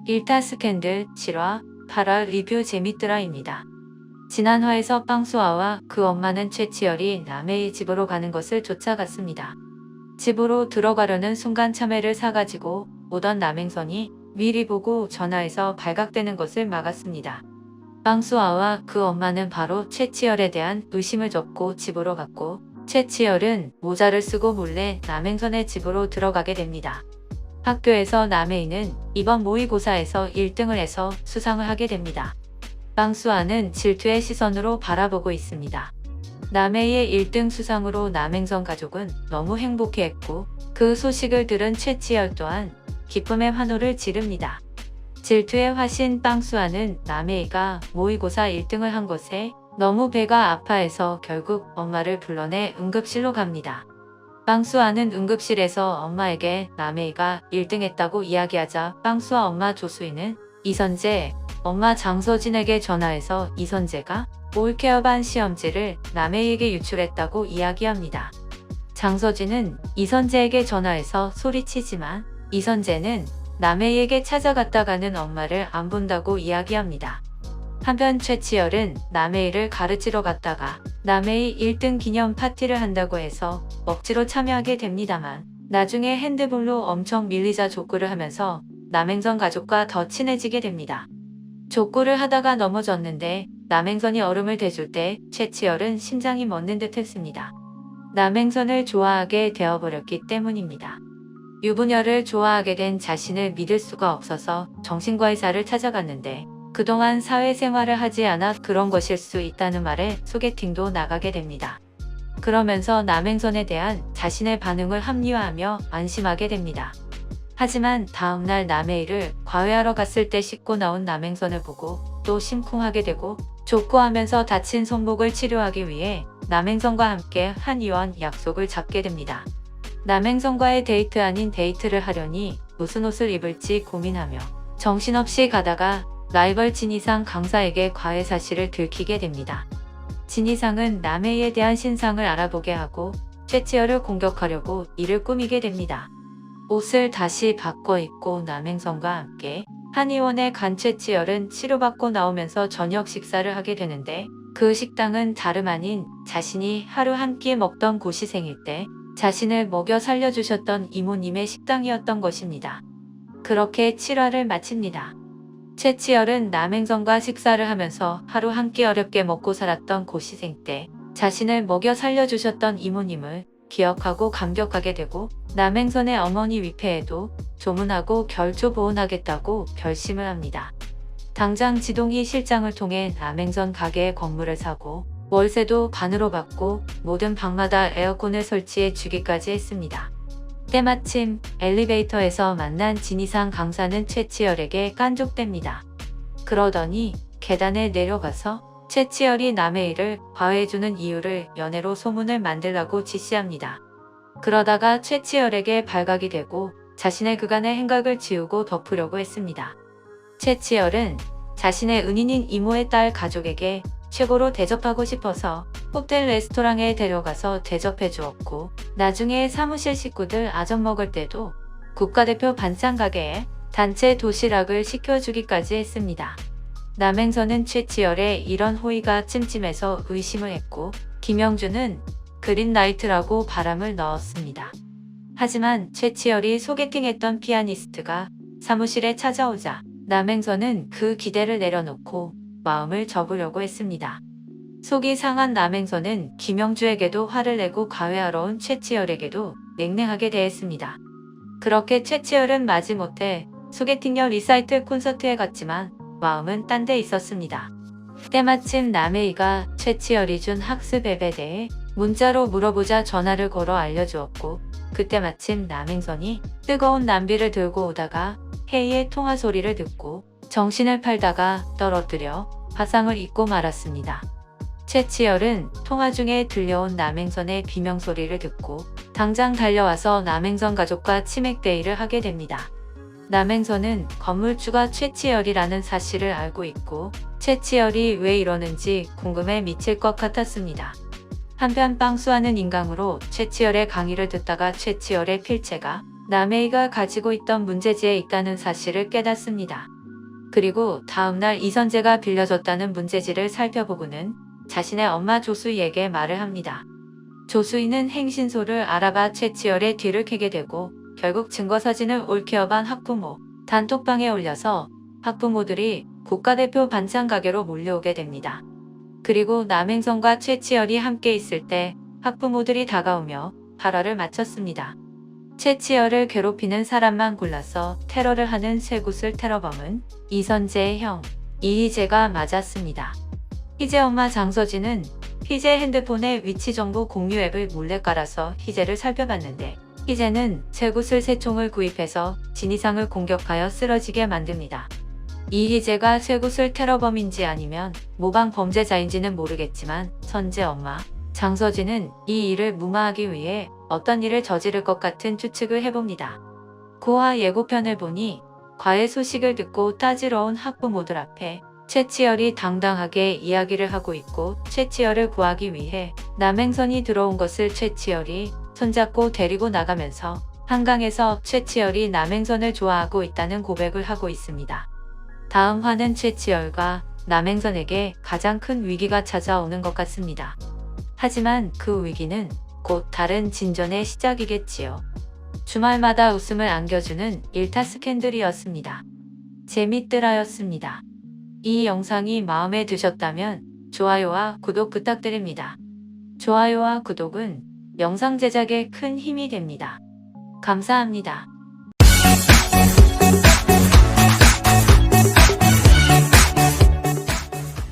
일타 스캔들 7화 8화 리뷰 재밌더라입니다. 지난 화에서 빵수아와 그 엄마는 최치열이 남해의 집으로 가는 것을 쫓아갔습니다. 집으로 들어가려는 순간 참외를 사가지고 오던 남행선이 미리 보고 전화해서 발각되는 것을 막았습니다. 빵수아와 그 엄마는 바로 최치열에 대한 의심을 접고 집으로 갔고, 최치열은 모자를 쓰고 몰래 남행선의 집으로 들어가게 됩니다. 학교에서 남해이는 이번 모의고사에서 1등을 해서 수상을 하게 됩니다. 빵수아는 질투의 시선으로 바라보고 있습니다. 남해이의 1등 수상으로 남행선 가족은 너무 행복해했고, 그 소식을 들은 최치열 또한 기쁨의 환호를 지릅니다. 질투의 화신 빵수아는 남해이가 모의고사 1등을 한 것에 너무 배가 아파해서 결국 엄마를 불러내 응급실로 갑니다. 빵수아는 응급실에서 엄마에게 남해이가 1등했다고 이야기하자 빵수아 엄마 조수희는 이선재, 엄마 장서진에게 전화해서 이선재가 올케어반 시험지를 남해이에게 유출했다고 이야기합니다. 장서진은 이선재에게 전화해서 소리치지만 이선재는 남해이에게 찾아갔다가는 엄마를 안 본다고 이야기합니다. 한편 최치열은 남해이를 가르치러 갔다가 남해이 1등 기념 파티를 한다고 해서 억지로 참여하게 됩니다만, 나중에 핸드볼로 엄청 밀리자 족구를 하면서 남행선 가족과 더 친해지게 됩니다. 족구를 하다가 넘어졌는데 남행선이 얼음을 대줄 때 최치열은 심장이 멎는 듯 했습니다. 남행선을 좋아하게 되어버렸기 때문입니다. 유부녀를 좋아하게 된 자신을 믿을 수가 없어서 정신과 의사를 찾아갔는데, 그동안 사회생활을 하지 않아 그런 것일 수 있다는 말에 소개팅도 나가게 됩니다. 그러면서 남행선에 대한 자신의 반응을 합리화하며 안심하게 됩니다. 하지만 다음날 남해이를 과외하러 갔을 때 씻고 나온 남행선을 보고 또 심쿵하게 되고, 족구하면서 다친 손목을 치료하기 위해 남행선과 함께 한의원 약속을 잡게 됩니다. 남행선과의 데이트 아닌 데이트를 하려니 무슨 옷을 입을지 고민하며 정신없이 가다가 라이벌 진이상 강사에게 과외 사실을 들키게 됩니다. 진이상은 남해이에 대한 신상을 알아보게 하고 최치열을 공격하려고 이를 꾸미게 됩니다. 옷을 다시 바꿔 입고 남행선과 함께 한의원에 간 최치열은 치료받고 나오면서 저녁 식사를 하게 되는데, 그 식당은 다름 아닌 자신이 하루 한 끼 먹던 고시생일 때 자신을 먹여 살려주셨던 이모님의 식당이었던 것입니다. 그렇게 7화를 마칩니다. 최치열은 남행선과 식사를 하면서 하루 한 끼 어렵게 먹고 살았던 고시생 때 자신을 먹여 살려주셨던 이모님을 기억하고 감격하게 되고, 남행선의 어머니 위패에도 조문하고 결조 보온하겠다고 결심을 합니다. 당장 지동희 실장을 통해 남행선 가게에 건물을 사고 월세도 반으로 받고 모든 방마다 에어컨을 설치해 주기까지 했습니다. 때마침 엘리베이터에서 만난 진이상 강사는 최치열에게 깐족됩니다. 그러더니 계단에 내려가서 최치열이 남해이를 과외해주는 이유를 연애로 소문을 만들라고 지시합니다. 그러다가 최치열에게 발각이 되고 자신의 그간의 행각을 지우고 덮으려고 했습니다. 최치열은 자신의 은인인 이모의 딸 가족에게 최고로 대접하고 싶어서 호텔 레스토랑에 데려가서 대접해 주었고, 나중에 사무실 식구들 아점 먹을 때도 국가대표 반찬 가게에 단체 도시락을 시켜주기까지 했습니다. 남행선은 최치열의 이런 호의가 찜찜해서 의심을 했고, 김영주는 그린라이트라고 바람을 넣었습니다. 하지만 최치열이 소개팅했던 피아니스트가 사무실에 찾아오자 남행선은 그 기대를 내려놓고 마음을 접으려고 했습니다. 속이 상한 남행선은 김영주에게도 화를 내고 과외하러 온 최치열에게도 냉랭하게 대했습니다. 그렇게 최치열은 마지못해 소개팅녀 리사이틀 콘서트에 갔지만 마음은 딴 데 있었습니다. 때마침 남해이가 최치열이 준 학습 앱에 대해 문자로 물어보자 전화를 걸어 알려주었고, 그때 마침 남행선이 뜨거운 남비를 들고 오다가 혜이의 통화 소리를 듣고 정신을 팔다가 떨어뜨려 화상을 입고 말았습니다. 최치열은 통화 중에 들려온 남행선의 비명소리를 듣고 당장 달려와서 남행선 가족과 치맥 데이를 하게 됩니다. 남행선은 건물주가 최치열이라는 사실을 알고 있고 최치열이 왜 이러는지 궁금해 미칠 것 같았습니다. 한편 빵수하는 인강으로 최치열의 강의를 듣다가 최치열의 필체가 남해이가 가지고 있던 문제지에 있다는 사실을 깨닫습니다. 그리고 다음날 이선재가 빌려줬다는 문제지를 살펴보고는 자신의 엄마 조수희에게 말을 합니다. 조수희는 행신소를 알아봐 최치열의 뒤를 캐게 되고 결국 증거사진을 올케어반 학부모 단톡방에 올려서 학부모들이 국가대표 반찬 가게로 몰려오게 됩니다. 그리고 남행선과 최치열이 함께 있을 때 학부모들이 다가오며 발화를 마쳤습니다. 최치열을 괴롭히는 사람만 골라서 테러를 하는 쇠구슬 테러범은 이선재의 형 이희재가 맞았습니다. 희재 엄마 장서진은 희재 핸드폰에 위치정보 공유 앱을 몰래 깔아서 희재를 살펴봤는데 희재는 쇠구슬 3총을 구입해서 진이상을 공격하여 쓰러지게 만듭니다. 이희재가 쇠구슬 테러범인지 아니면 모방 범죄자인지는 모르겠지만 선재 엄마 장서진은 이 일을 무마하기 위해 어떤 일을 저지를 것 같은 추측을 해봅니다. 고아 예고편을 보니 과외 소식을 듣고 따지러 온 학부모들 앞에 최치열이 당당하게 이야기를 하고 있고 최치열을 구하기 위해 남행선이 들어온 것을 최치열이 손잡고 데리고 나가면서 한강에서 최치열이 남행선을 좋아하고 있다는 고백을 하고 있습니다. 다음 화는 최치열과 남행선에게 가장 큰 위기가 찾아오는 것 같습니다. 하지만 그 위기는 곧 다른 진전의 시작이겠지요. 주말마다 웃음을 안겨주는 일타 스캔들이었습니다. 재밌더라였습니다. 이 영상이 마음에 드셨다면 좋아요와 구독 부탁드립니다. 좋아요와 구독은 영상 제작에 큰 힘이 됩니다. 감사합니다.